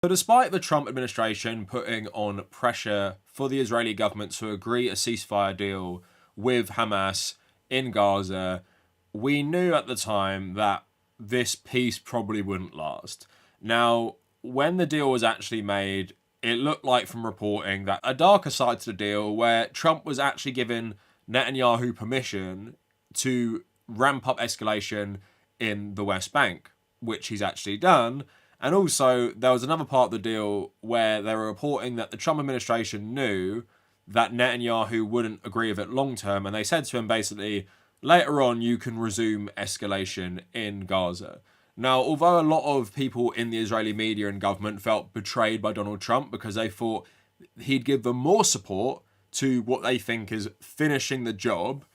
So despite the Trump administration putting on pressure for the Israeli government to agree a ceasefire deal with Hamas in Gaza, we knew at the time that this peace probably wouldn't last. Now, when the deal was actually made, it looked like from reporting that a darker side to the deal where Trump was actually giving Netanyahu permission to ramp up escalation in the West Bank, which he's actually done. And also, there was another part of the deal where they were reporting that the Trump administration knew that Netanyahu wouldn't agree with it long term, and they said to him basically, later on you can resume escalation in Gaza. Now, although a lot of people in the Israeli media and government felt betrayed by Donald Trump because they thought he'd give them more support to what they think is finishing the job,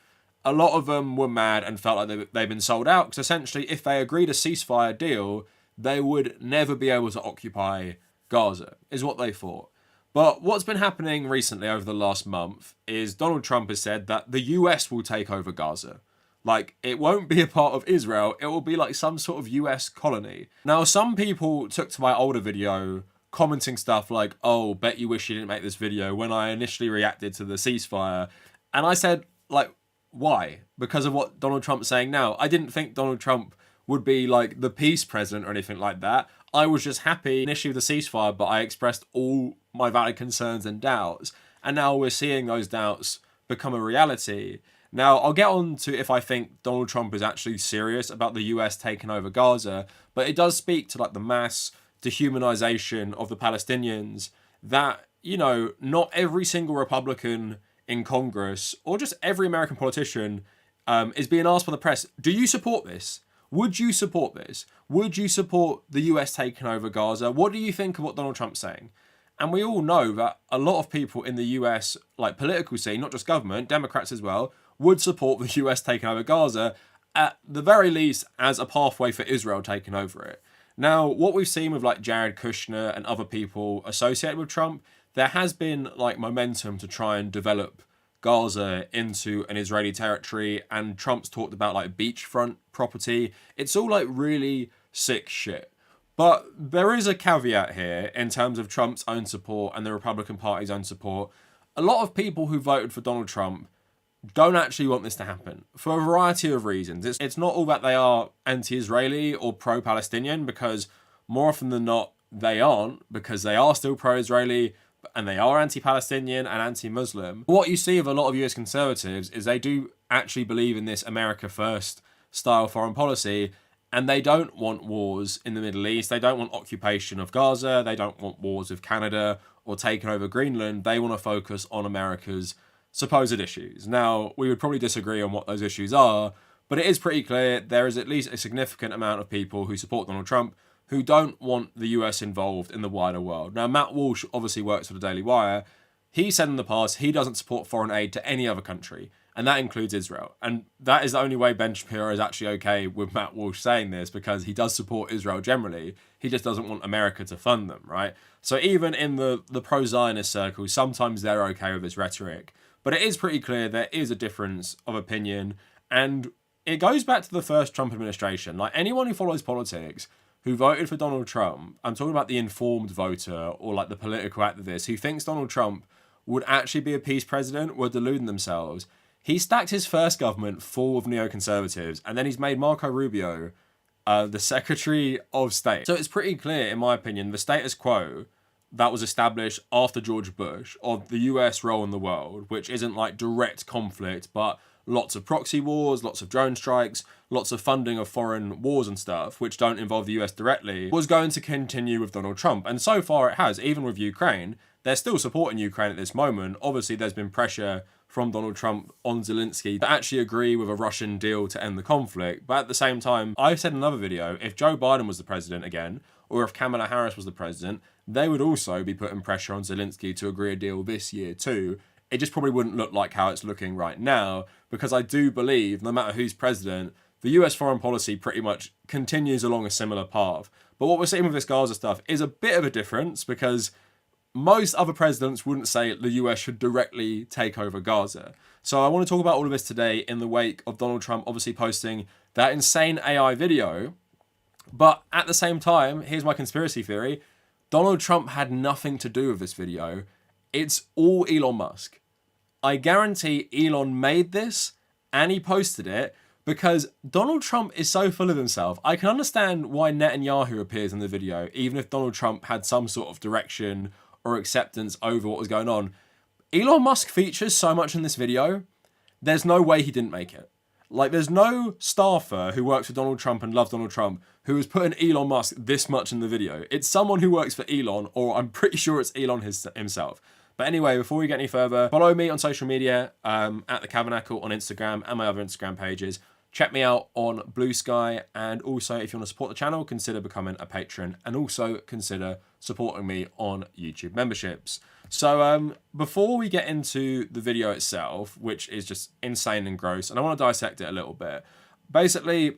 a lot of them were mad and felt like they've been sold out, because essentially if they agreed a ceasefire deal, they would never be able to occupy Gaza, is what they thought. But what's been happening recently over the last month is Donald Trump has said that the US will take over Gaza. Like, it won't be a part of Israel, it will be like some sort of US colony. Now, some people took to my older video commenting stuff like, oh, bet you wish you didn't make this video, when I initially reacted to the ceasefire. And I said, like, why? Because of what Donald Trump's saying now. I didn't think Donald Trump would be like the peace president or anything like that. I was just happy initially with the ceasefire, but I expressed all my valid concerns and doubts. And now we're seeing those doubts become a reality. Now, I'll get on to if I think Donald Trump is actually serious about the US taking over Gaza, but it does speak to like the mass dehumanization of the Palestinians that, you know, not every single Republican in Congress or just every American politician is being asked by the press, do you support this? Would you support this? Would you support the US taking over Gaza? What do you think of what Donald Trump's saying? And we all know that a lot of people in the US, like political scene, not just government, Democrats as well, would support the US taking over Gaza, at the very least as a pathway for Israel taking over it. Now, what we've seen with like Jared Kushner and other people associated with Trump, there has been like momentum to try and develop Gaza into an Israeli territory, and Trump's talked about like beachfront property. It's all like really sick shit. But there is a caveat here in terms of Trump's own support and the Republican Party's own support. A lot of people who voted for Donald Trump don't actually want this to happen for a variety of reasons. It's not all that they are anti-Israeli or pro-Palestinian, because more often than not, they aren't, because they are still pro-Israeli and they are anti-Palestinian and anti-Muslim. What you see of a lot of US conservatives is they do actually believe in this America first style foreign policy, and they don't want wars in the Middle East. They don't want occupation of Gaza. They don't want wars with Canada or taking over Greenland. They want to focus on America's supposed issues. Now, we would probably disagree on what those issues are, but it is pretty clear there is at least a significant amount of people who support Donald Trump who don't want the US involved in the wider world. Now, Matt Walsh obviously works for the Daily Wire. He said in the past he doesn't support foreign aid to any other country, and that includes Israel. And that is the only way Ben Shapiro is actually okay with Matt Walsh saying this, because he does support Israel generally. He just doesn't want America to fund them, right? So even in the pro-Zionist circles, sometimes they're okay with this rhetoric. But it is pretty clear there is a difference of opinion, and it goes back to the first Trump administration. Like, anyone who follows politics who voted for Donald Trump, I'm talking about the informed voter or like the political activist who thinks Donald Trump would actually be a peace president, were deluding themselves. He stacked his first government full of neoconservatives, and then he's made Marco Rubio the Secretary of State. So it's pretty clear, in my opinion, the status quo that was established after George Bush of the US role in the world, which isn't like direct conflict, but lots of proxy wars, lots of drone strikes, lots of funding of foreign wars and stuff, which don't involve the US directly, was going to continue with Donald Trump. And so far it has, even with Ukraine. They're still supporting Ukraine at this moment. Obviously, there's been pressure from Donald Trump on Zelensky to actually agree with a Russian deal to end the conflict. But at the same time, I've said in another video, if Joe Biden was the president again, or if Kamala Harris was the president, they would also be putting pressure on Zelensky to agree a deal this year too. It just probably wouldn't look like how it's looking right now, because I do believe, no matter who's president, the US foreign policy pretty much continues along a similar path. But what we're seeing with this Gaza stuff is a bit of a difference, because most other presidents wouldn't say the US should directly take over Gaza. So I want to talk about all of this today in the wake of Donald Trump obviously posting that insane AI video. But at the same time, here's my conspiracy theory. Donald Trump had nothing to do with this video. It's all Elon Musk. I guarantee Elon made this and he posted it because Donald Trump is so full of himself. I can understand why Netanyahu appears in the video, even if Donald Trump had some sort of direction or acceptance over what was going on. Elon Musk features so much in this video, there's no way he didn't make it. Like, there's no staffer who works for Donald Trump and loves Donald Trump who has put in Elon Musk this much in the video. It's someone who works for Elon, or I'm pretty sure it's Elon himself. But anyway, before we get any further, follow me on social media, at the Kavernacle on Instagram and my other Instagram pages. Check me out on Blue Sky, and also if you want to support the channel, consider becoming a patron, and also consider supporting me on YouTube memberships. So before we get into the video itself, which is just insane and gross, and I want to dissect it a little bit, basically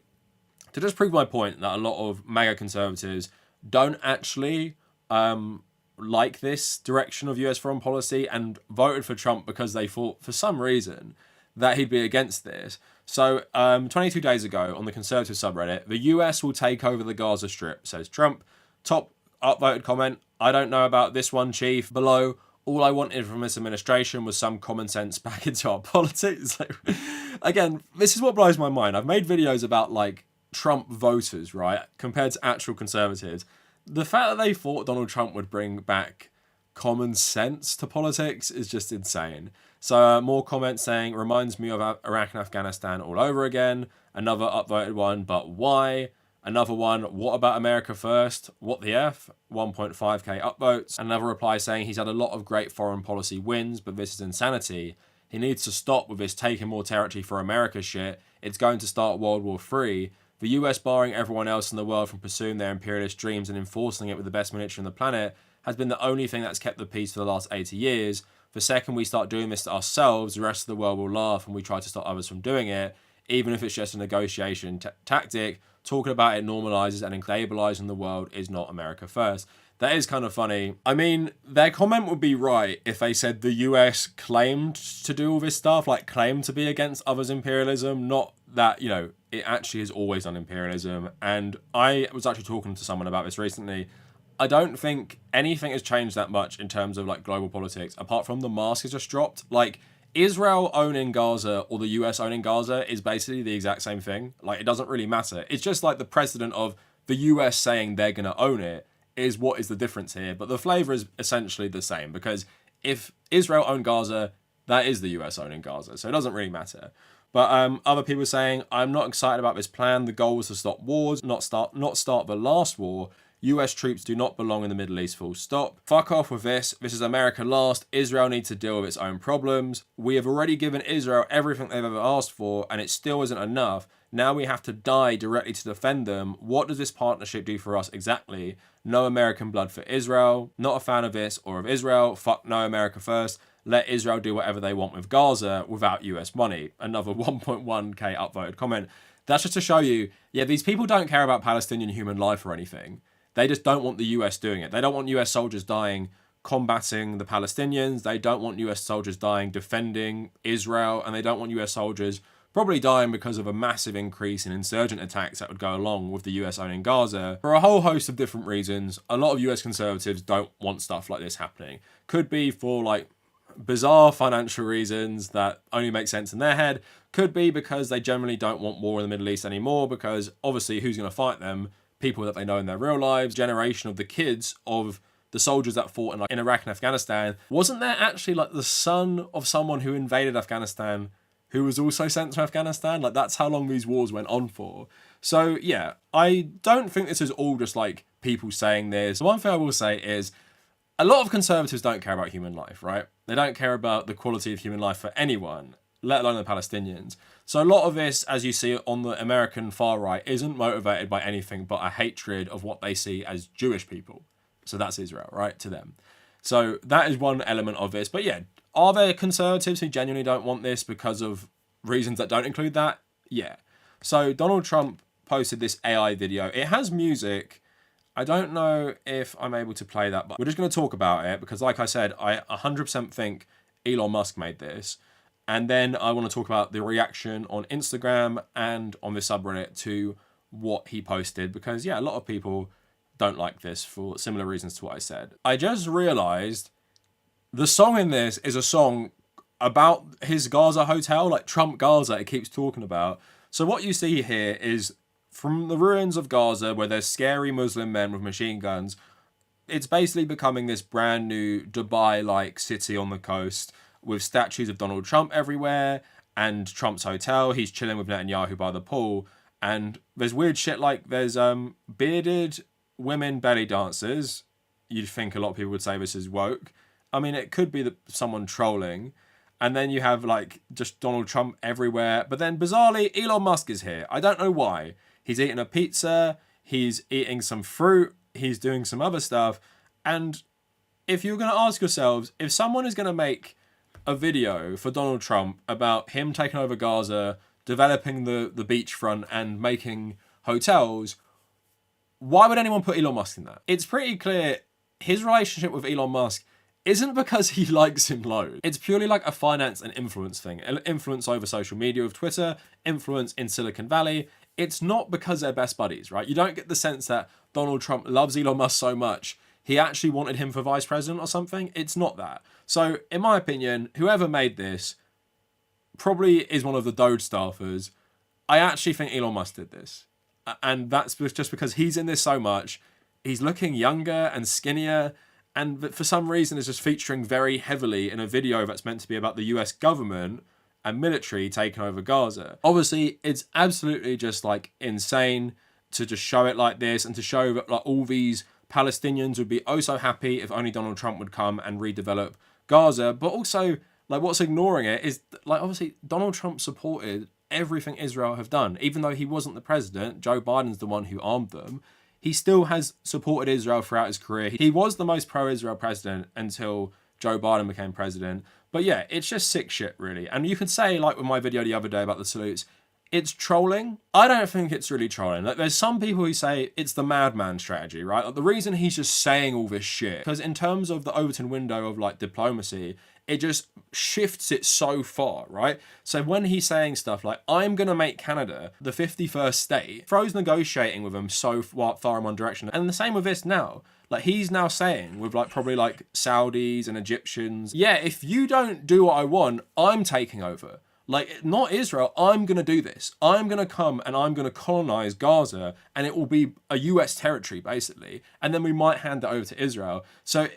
to just prove my point that a lot of MAGA conservatives don't actually like this direction of US foreign policy and voted for Trump because they thought for some reason that he'd be against this. So 22 days ago on the conservative subreddit, the US will take over the Gaza Strip, says Trump. Top upvoted comment, I don't know about this one, Chief. Below, all I wanted from this administration was some common sense back into our politics. Like, again, this is what blows my mind. I've made videos about like Trump voters, right, compared to actual conservatives. The fact that they thought Donald Trump would bring back common sense to politics is just insane. So more comments saying, reminds me of Iraq and Afghanistan all over again. Another upvoted one, but why? Another one, what about America first? What the F? 1.5k upvotes. Another reply saying he's had a lot of great foreign policy wins, but this is insanity. He needs to stop with this taking more territory for America shit. It's going to start World War III. The US barring everyone else in the world from pursuing their imperialist dreams and enforcing it with the best military on the planet has been the only thing that's kept the peace for the last 80 years. The second we start doing this to ourselves, the rest of the world will laugh and we try to stop others from doing it, even if it's just a negotiation tactic. Talking about it normalizes and stabilizing the world is not America first. That is kind of funny. I mean, their comment would be right if they said the US claimed to do all this stuff, like claimed to be against others' imperialism, not that, you know, it actually has always done imperialism. And I was actually talking to someone about this recently. I don't think anything has changed that much in terms of like global politics, apart from the mask has just dropped. Like, Israel owning Gaza or the US owning Gaza is basically the exact same thing. Like, it doesn't really matter. It's just like the precedent of the US saying they're going to own it is what is the difference here. But the flavor is essentially the same, because if Israel owned Gaza, that is the US owning Gaza. So it doesn't really matter. But other people saying, I'm not excited about this plan. The goal was to stop wars, not start the last war. US troops do not belong in the Middle East, full stop. Fuck off with this. This is America last. Israel needs to deal with its own problems. We have already given Israel everything they've ever asked for, and it still isn't enough. Now we have to die directly to defend them. What does this partnership do for us exactly? No American blood for Israel. Not a fan of this or of Israel. Fuck no, America first. Let Israel do whatever they want with Gaza without US money. Another 1.1k upvoted comment. That's just to show you, yeah, these people don't care about Palestinian human life or anything. They just don't want the US doing it. They don't want US soldiers dying combating the Palestinians. They don't want US soldiers dying defending Israel. And they don't want US soldiers probably dying because of a massive increase in insurgent attacks that would go along with the US owning Gaza. For a whole host of different reasons, a lot of US conservatives don't want stuff like this happening. Could be for like bizarre financial reasons that only make sense in their head. Could be because they generally don't want war in the Middle East anymore, because obviously who's going to fight them? People that they know in their real lives. Generation of the kids of the soldiers that fought in Iraq and Afghanistan. Wasn't there actually like the son of someone who invaded Afghanistan who was also sent to Afghanistan? Like, that's how long these wars went on for. So yeah, I don't think this is all just like people saying this. One thing I will say is a lot of conservatives don't care about human life, right? They don't care about the quality of human life for anyone, let alone the Palestinians. So a lot of this, as you see on the American far right, isn't motivated by anything but a hatred of what they see as Jewish people. So that's Israel, right, to them. So that is one element of this. But yeah, are there conservatives who genuinely don't want this because of reasons that don't include that? Yeah. So Donald Trump posted this AI video. It has music. I don't know if I'm able to play that, but we're just going to talk about it because, like I said, I 100% think Elon Musk made this. And then I want to talk about the reaction on Instagram and on the subreddit to what he posted, because yeah, a lot of people don't like this for similar reasons to what I said. I just realized the song in this is a song about his Gaza hotel, like Trump Gaza, it keeps talking about. So what you see here is from the ruins of Gaza, where there's scary Muslim men with machine guns, it's basically becoming this brand new Dubai-like city on the coast with statues of Donald Trump everywhere and Trump's hotel. He's chilling with Netanyahu by the pool. And there's weird shit like there's bearded women belly dancers. You'd think a lot of people would say this is woke. I mean, it could be someone trolling. And then you have like just Donald Trump everywhere. But then bizarrely, Elon Musk is here. I don't know why. He's eating a pizza. He's eating some fruit. He's doing some other stuff. And if you're going to ask yourselves, if someone is going to make a video for Donald Trump about him taking over Gaza, developing the beachfront and making hotels, why would anyone put Elon Musk in that? It's pretty clear his relationship with Elon Musk isn't because he likes him loads. It's purely like a finance and influence thing. Influence over social media with Twitter, influence in Silicon Valley. It's not because they're best buddies, right? You don't get the sense that Donald Trump loves Elon Musk so much he actually wanted him for vice president or something. It's not that. So, in my opinion, whoever made this probably is one of the Doge staffers. I actually think Elon Musk did this. And that's just because he's in this so much. He's looking younger and skinnier. And for some reason is just featuring very heavily in a video that's meant to be about the US government and military taking over Gaza. Obviously, it's absolutely just like insane to just show it like this and to show that like all these Palestinians would be oh so happy if only Donald Trump would come and redevelop Gaza. But also, like what's ignoring it is like obviously Donald Trump supported everything Israel have done. Even though he wasn't the president, Joe Biden's the one who armed them. He still has supported Israel throughout his career. He was the most pro-Israel president until Joe Biden became president. But yeah, it's just sick shit, really. And you could say, like with my video the other day about the salutes, it's trolling. I don't think it's really trolling. Like, there's some people who say it's the madman strategy, right? Like, the reason he's just saying all this shit, because in terms of the Overton window of like diplomacy, it just shifts it so far, right? So when he's saying stuff like, I'm going to make Canada the 51st state, throws negotiating with them so far in one direction. And the same with this now. Like, he's now saying with like probably like Saudis and Egyptians, yeah, if you don't do what I want, I'm taking over. Like, not Israel, I'm going to do this. I'm going to come and I'm going to colonize Gaza and it will be a US territory, basically. And then we might hand it over to Israel. So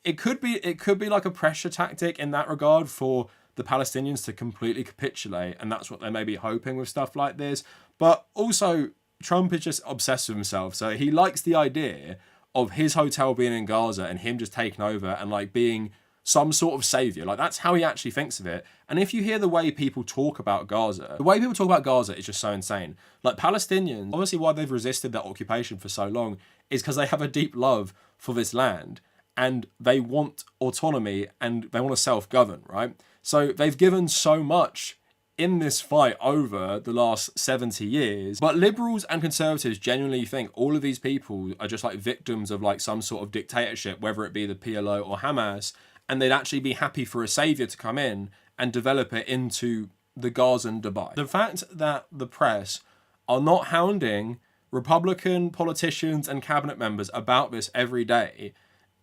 it could be like a pressure tactic in that regard for the Palestinians to completely capitulate. And that's what they may be hoping with stuff like this. But also, Trump is just obsessed with himself. So he likes the idea of his hotel being in Gaza and him just taking over and like being some sort of savior. Like, that's how he actually thinks of it. And if you hear the way people talk about Gaza, the way people talk about Gaza is just so insane. Like, Palestinians, obviously why they've resisted that occupation for so long is because they have a deep love for this land and they want autonomy and they want to self-govern, right? So they've given so much in this fight over the last 70 years. But liberals and conservatives genuinely think all of these people are just like victims of like some sort of dictatorship, whether it be the PLO or Hamas, and they'd actually be happy for a savior to come in and develop it into the Gazan Dubai. The fact that the press are not hounding Republican politicians and cabinet members about this every day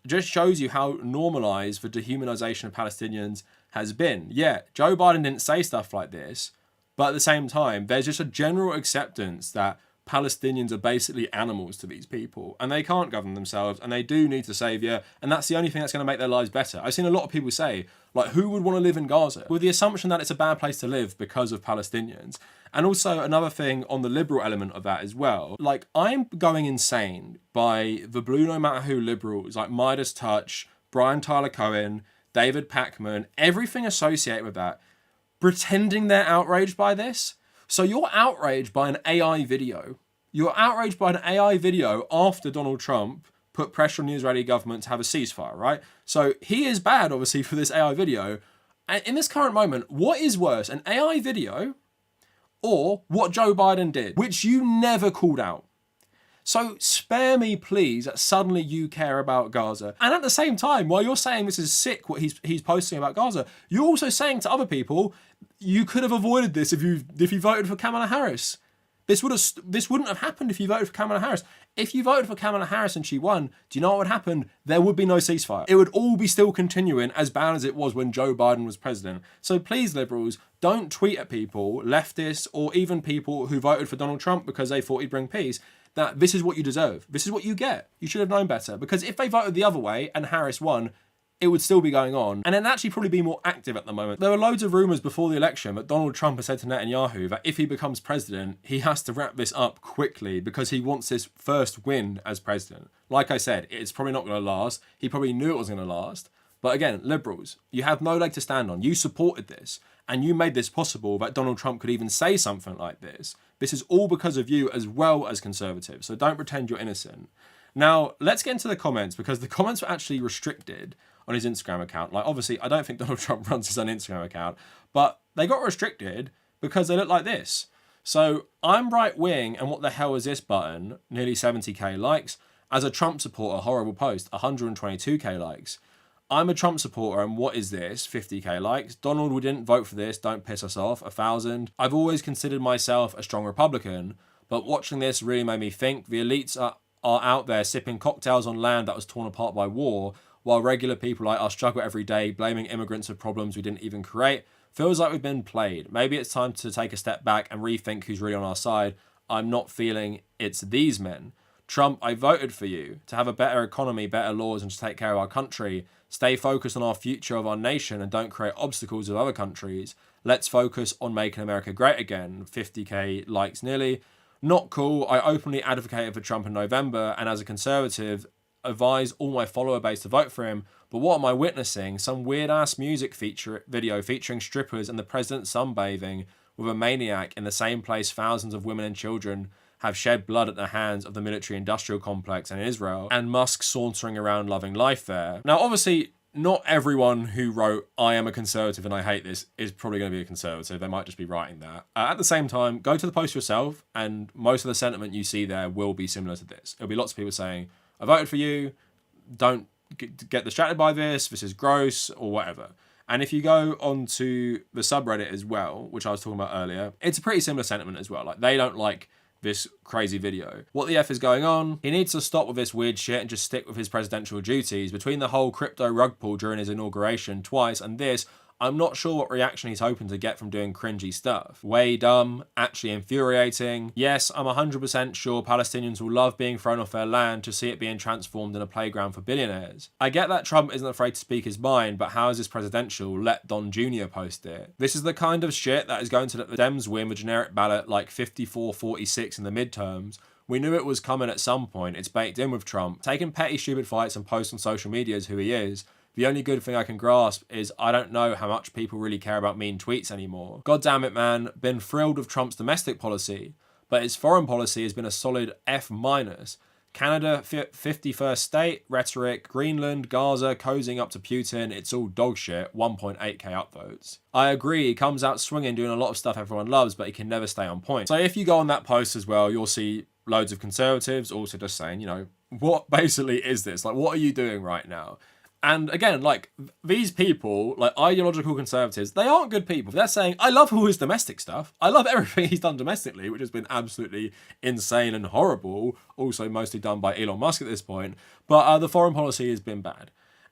just shows you how normalized the dehumanization of Palestinians has been. Yeah, Joe Biden didn't say stuff like this, but at the same time, there's just a general acceptance that Palestinians are basically animals to these people and they can't govern themselves and they do need a savior, and that's the only thing that's going to make their lives better. I've seen a lot of people say, like, who would want to live in Gaza? With the assumption that it's a bad place to live because of Palestinians. And also another thing on the liberal element of that as well, like, I'm going insane by the Blue No Matter Who liberals, like Midas Touch, Brian Tyler Cohen, David Packman, everything associated with that, pretending they're outraged by this. So you're outraged by an AI video. You're outraged by an AI video after Donald Trump put pressure on the Israeli government to have a ceasefire, right? So he is bad, obviously, for this AI video. And in this current moment, what is worse, an AI video or what Joe Biden did, which you never called out? So spare me, please, that suddenly you care about Gaza. And at the same time, while you're saying this is sick, what he's posting about Gaza, you're also saying to other people, you could have avoided this if you voted for Kamala Harris. This wouldn't have happened if you voted for Kamala Harris. If you voted for Kamala Harris and she won, do you know what would happen? There would be no ceasefire. It would all be still continuing as bad as it was when Joe Biden was president. So please, liberals, don't tweet at people, leftists, or even people who voted for Donald Trump because they thought he'd bring peace, that this is what you deserve. This is what you get. You should have known better. Because if they voted the other way and Harris won, it would still be going on, and it'd actually probably be more active at the moment. There were loads of rumours before the election that Donald Trump has said to Netanyahu that if he becomes president, he has to wrap this up quickly because he wants his first win as president. Like I said, it's probably not going to last. He probably knew it was going to last. But again, liberals, you have no leg to stand on. You supported this, and you made this possible that Donald Trump could even say something like this. This is all because of you as well as conservatives, so don't pretend you're innocent. Now, let's get into the comments, because the comments were actually restricted on his Instagram account. Like, obviously, I don't think Donald Trump runs his own Instagram account, but they got restricted because they look like this. So, I'm right wing, and what the hell is this button? Nearly 70k likes. As a Trump supporter, horrible post, 122k likes. I'm a Trump supporter, and what is this? 50k likes. Donald, we didn't vote for this, don't piss us off, 1,000. I've always considered myself a strong Republican, but watching this really made me think the elites are out there sipping cocktails on land that was torn apart by war, while regular people like us struggle every day, blaming immigrants for problems we didn't even create. Feels like we've been played. Maybe it's time to take a step back and rethink who's really on our side. I'm not feeling it's these men. Trump, I voted for you to have a better economy, better laws, and to take care of our country. Stay focused on our future of our nation and don't create obstacles with other countries. Let's focus on making America great again. 50k likes nearly. Not cool. I openly advocated for Trump in November, and as a conservative, advise all my follower base to vote for him. But what am I witnessing? Some weird ass music video featuring strippers and the president sunbathing with a maniac in the same place thousands of women and children have shed blood at the hands of the military industrial complex in Israel, and Musk sauntering around loving life there. Now, obviously, not everyone who wrote, I am a conservative and I hate this, is probably going to be a conservative. They might just be writing that. At the same time, go to the post yourself, and most of the sentiment you see there will be similar to this. There'll be lots of people saying, I voted for you, don't get distracted by this is gross, or whatever. And if you go onto the subreddit as well, which I was talking about earlier, it's a pretty similar sentiment as well. Like, they don't like this crazy video. What the F is going on? He needs to stop with this weird shit and just stick with his presidential duties. Between the whole crypto rug pull during his inauguration twice and this, I'm not sure what reaction he's hoping to get from doing cringy stuff. Way dumb, actually infuriating. Yes, I'm 100% sure Palestinians will love being thrown off their land to see it being transformed in a playground for billionaires. I get that Trump isn't afraid to speak his mind, but how is this presidential? Let Don Jr. post it. This is the kind of shit that is going to let the Dems win with generic ballot like 54-46 in the midterms. We knew it was coming at some point. It's baked in with Trump. Taking petty stupid fights and posts on social media is who he is. The only good thing I can grasp is I don't know how much people really care about mean tweets anymore. God damn it, man. Been thrilled with Trump's domestic policy, but his foreign policy has been a solid F-. Canada, 51st state, rhetoric, Greenland, Gaza, cozying up to Putin, it's all dog shit, 1.8k upvotes. I agree, he comes out swinging, doing a lot of stuff everyone loves, but he can never stay on point. So if you go on that post as well, you'll see loads of conservatives also just saying, you know, what basically is this? Like, what are you doing right now? And again, like, these people, like ideological conservatives, they aren't good people. They're saying, I love all his domestic stuff. I love everything he's done domestically, which has been absolutely insane and horrible. Also mostly done by Elon Musk at this point. But the foreign policy has been bad.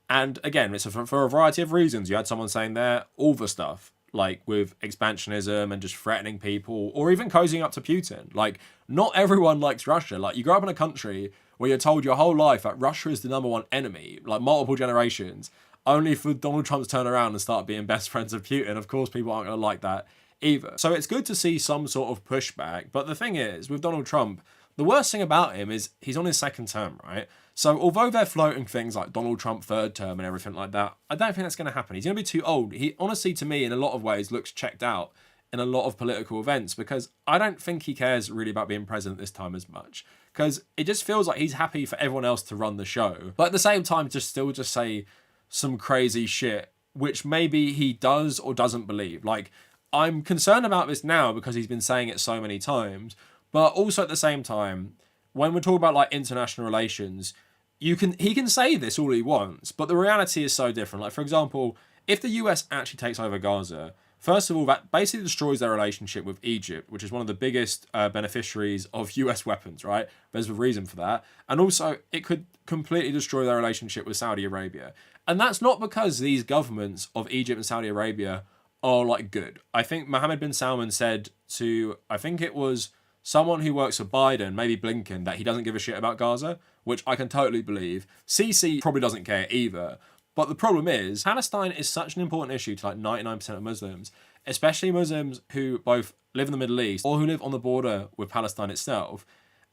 And again, it's for a variety of reasons. You had someone saying there, all the stuff, like with expansionism and just threatening people, or even cozying up to Putin. Like, not everyone likes Russia. Like, you grow up in a country where you're told your whole life that Russia is the #1 enemy, like multiple generations, only for Donald Trump to turn around and start being best friends with Putin. Of course, people aren't going to like that either. So it's good to see some sort of pushback. But the thing is, with Donald Trump, the worst thing about him is he's on his second term, right? So although they're floating things like Donald Trump third term and everything like that, I don't think that's going to happen. He's going to be too old. He honestly, to me, in a lot of ways, looks checked out in a lot of political events, because I don't think he cares really about being president this time as much, because it just feels like he's happy for everyone else to run the show, but at the same time just say some crazy shit which maybe he does or doesn't believe. Like, I'm concerned about this now because he's been saying it so many times, but also at the same time, when we're talking about like international relations, he can say this all he wants, but the reality is so different. Like, for example, if the US actually takes over Gaza, First of all, that basically destroys their relationship with Egypt, which is one of the biggest beneficiaries of US weapons, right? There's a reason for that. And also, it could completely destroy their relationship with Saudi Arabia. And that's not because these governments of Egypt and Saudi Arabia are like good. I think Mohammed bin Salman said to, I think it was someone who works for Biden, maybe Blinken, that he doesn't give a shit about Gaza, which I can totally believe. Sisi probably doesn't care either. But the problem is, Palestine is such an important issue to like 99% of Muslims, especially Muslims who both live in the Middle East or who live on the border with Palestine itself.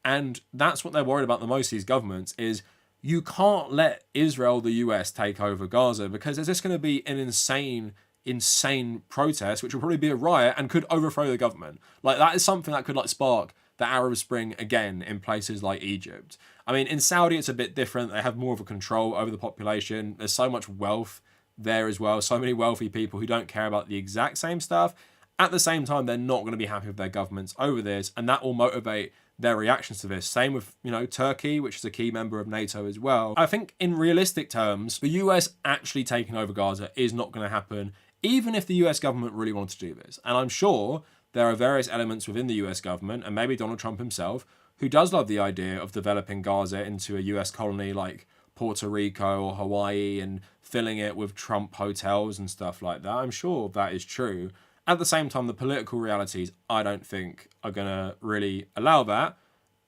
And that's what they're worried about the most, these governments, is you can't let Israel, the US, take over Gaza, because there's just going to be an insane protest, which will probably be a riot and could overthrow the government. Like, that is something that could like spark the Arab Spring again in places like Egypt. I mean, in Saudi, it's a bit different. They have more of a control over the population. There's so much wealth there as well. So many wealthy people who don't care about the exact same stuff. At the same time, they're not going to be happy with their governments over this, and that will motivate their reactions to this. Same with, Turkey, which is a key member of NATO as well. I think in realistic terms, the US actually taking over Gaza is not going to happen, even if the US government really wanted to do this. And I'm sure there are various elements within the US government, and maybe Donald Trump himself, who does love the idea of developing Gaza into a US colony like Puerto Rico or Hawaii and filling it with Trump hotels and stuff like that. I'm sure that is true. At the same time, the political realities, I don't think, are going to really allow that.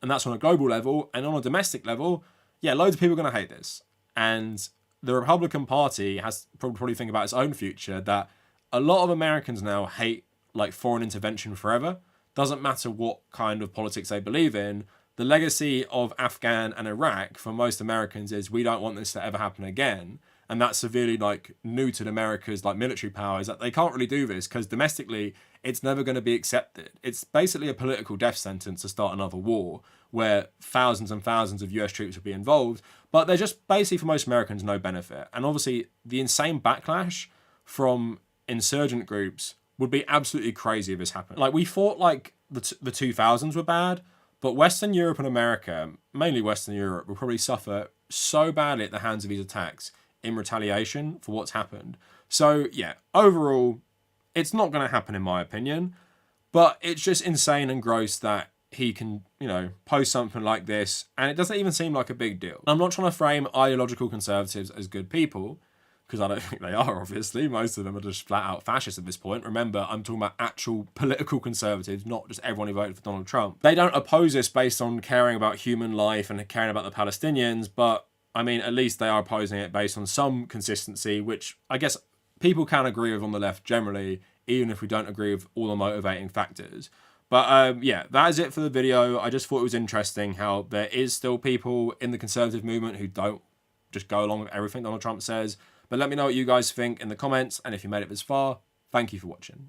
And that's on a global level. And on a domestic level, yeah, loads of people are going to hate this. And the Republican Party has probably think about its own future, that a lot of Americans now hate like foreign intervention forever. Doesn't matter what kind of politics they believe in. The legacy of Afghan and Iraq for most Americans is we don't want this to ever happen again. And that's severely like neutered America's like military power, is that they can't really do this because domestically it's never going to be accepted. It's basically a political death sentence to start another war where thousands and thousands of US troops would be involved. But they're just basically, for most Americans, no benefit. And obviously the insane backlash from insurgent groups would be absolutely crazy if this happened. Like, we thought like the 2000s were bad, but Western Europe and America, mainly Western Europe, will probably suffer so badly at the hands of these attacks in retaliation for what's happened. So yeah, overall, it's not going to happen in my opinion, but it's just insane and gross that he can, post something like this, and it doesn't even seem like a big deal. I'm not trying to frame ideological conservatives as good people, because I don't think they are, obviously. Most of them are just flat out fascists at this point. Remember, I'm talking about actual political conservatives, not just everyone who voted for Donald Trump. They don't oppose this based on caring about human life and caring about the Palestinians, but I mean, at least they are opposing it based on some consistency, which I guess people can agree with on the left generally, even if we don't agree with all the motivating factors. But yeah, that is it for the video. I just thought it was interesting how there is still people in the conservative movement who don't just go along with everything Donald Trump says. But let me know what you guys think in the comments, and if you made it this far, thank you for watching.